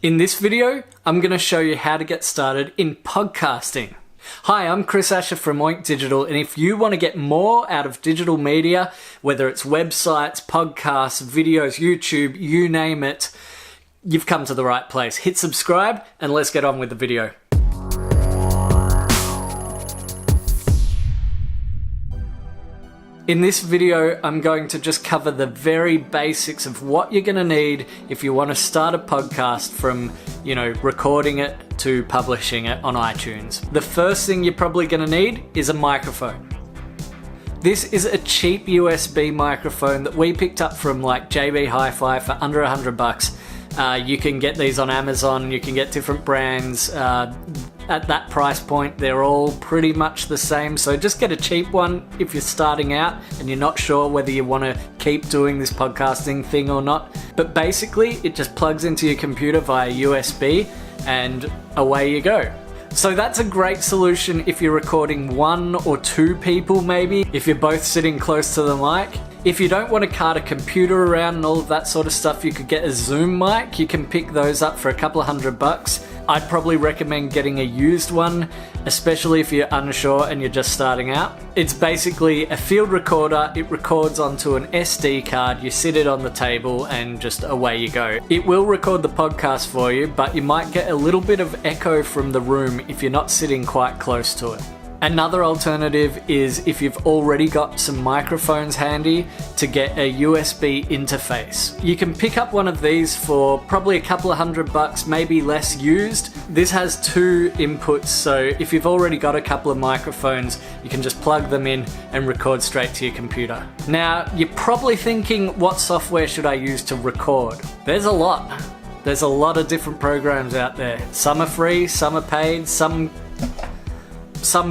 In this video, I'm going to show you how to get started in podcasting. Hi, I'm Chris Asher from Oink Digital, and if you want to get more out of digital media, whether it's websites, podcasts, videos, YouTube, you name it, you've come to the right place. Hit subscribe and let's get on with the video. In this video, I'm going to just cover the very basics of what you're going to need if you want to start a podcast from, recording it to publishing it on iTunes. The first thing you're probably going to need is a microphone. This is a cheap USB microphone that we picked up from like JB Hi-Fi for under $100. You can get these on Amazon, you can get different brands. At that price point, they're all pretty much the same, so just get a cheap one if you're starting out and you're not sure whether you want to keep doing this podcasting thing or not. But basically, it just plugs into your computer via USB and away you go. So that's a great solution if you're recording one or two people maybe, if you're both sitting close to the mic. If you don't want to cart a computer around and all of that sort of stuff, you could get a Zoom mic. You can pick those up for a couple of $100. I'd probably recommend getting a used one, especially if you're unsure and you're just starting out. It's basically a field recorder. It records onto an SD card. You sit it on the table and just away you go. It will record the podcast for you, but you might get a little bit of echo from the room if you're not sitting quite close to it. Another alternative is if you've already got some microphones handy, to get a USB interface. You can pick up one of these for probably a couple of $100, maybe less used. This has two inputs, so if you've already got a couple of microphones, you can just plug them in and record straight to your computer. Now, you're probably thinking, what software should I use to record? There's a lot. There's a lot of different programs out there. Some are free, some are paid, some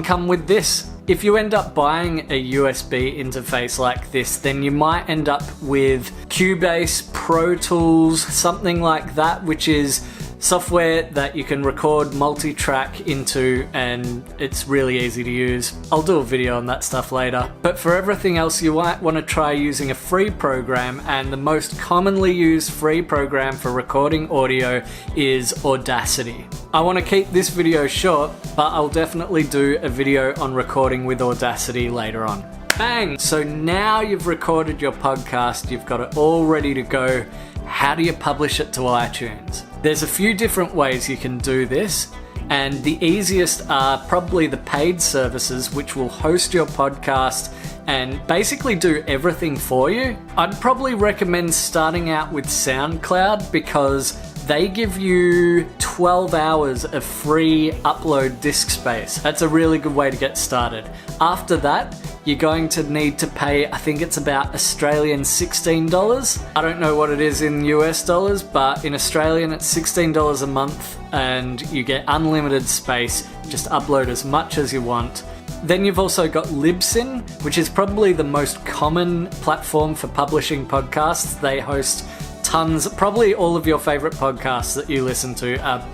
come with this. If you end up buying a USB interface like this, then you might end up with Cubase, Pro Tools, something like that, which is software that you can record multi-track into, and it's really easy to use. I'll do a video on that stuff later. But for everything else, you might want to try using a free program, and the most commonly used free program for recording audio is Audacity. I want to keep this video short, but I'll definitely do a video on recording with Audacity later on. Bang! So now you've recorded your podcast, you've got it all ready to go. How do you publish it to iTunes? There's a few different ways you can do this, and the easiest are probably the paid services, which will host your podcast and basically do everything for you. I'd probably recommend starting out with SoundCloud because they give you 12 hours of free upload disk space. That's a really good way to get started. After that, you're going to need to pay, I think it's about Australian $16. I don't know what it is in US dollars, but in Australian it's $16 a month and you get unlimited space. Just upload as much as you want. Then you've also got Libsyn, which is probably the most common platform for publishing podcasts. They host tons, probably all of your favorite podcasts that you listen to are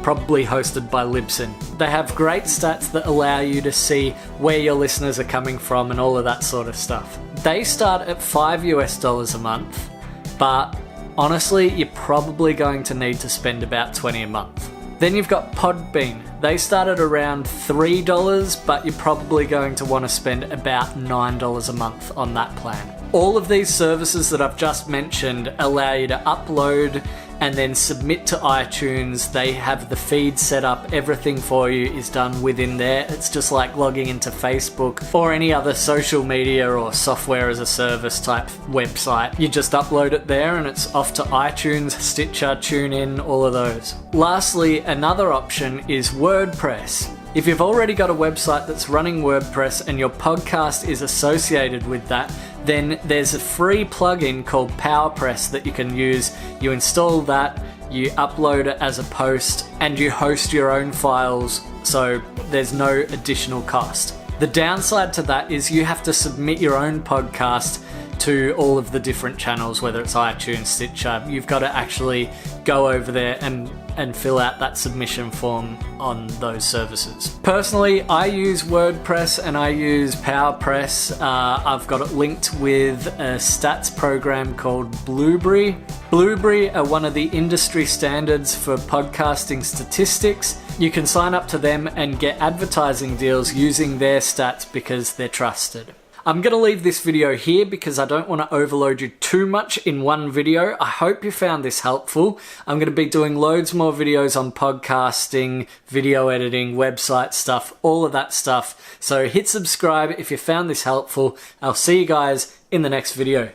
probably hosted by Libsyn. They have great stats that allow you to see where your listeners are coming from and all of that sort of stuff. They start at $5 a month, but honestly, you're probably going to need to spend about $20 a month. Then you've got Podbean. They start at around $3, but you're probably going to want to spend about $9 a month on that plan. All of these services that I've just mentioned allow you to upload and then submit to iTunes. They have the feed set up, everything for you is done within there. It's just like logging into Facebook or any other social media or software as a service type website. You just upload it there and it's off to iTunes, Stitcher, TuneIn, all of those. Lastly, another option is WordPress. If you've already got a website that's running WordPress and your podcast is associated with that, then there's a free plugin called POWERPRESS that you can use. You install that, you upload it as a post, and you host your own files, so there's no additional cost. The downside to that is you have to submit your own podcast to all of the different channels, whether it's iTunes, Stitcher. You've got to actually go over there and fill out that submission form on those services. Personally, I use WordPress and I use PowerPress. I've got it linked with a stats program called Blueberry. Blueberry are one of the industry standards for podcasting statistics. You can sign up to them and get advertising deals using their stats because they're trusted. I'm going to leave this video here because I don't want to overload you too much in one video. I hope you found this helpful. I'm going to be doing loads more videos on podcasting, video editing, website stuff, all of that stuff. So hit subscribe if you found this helpful. I'll see you guys in the next video.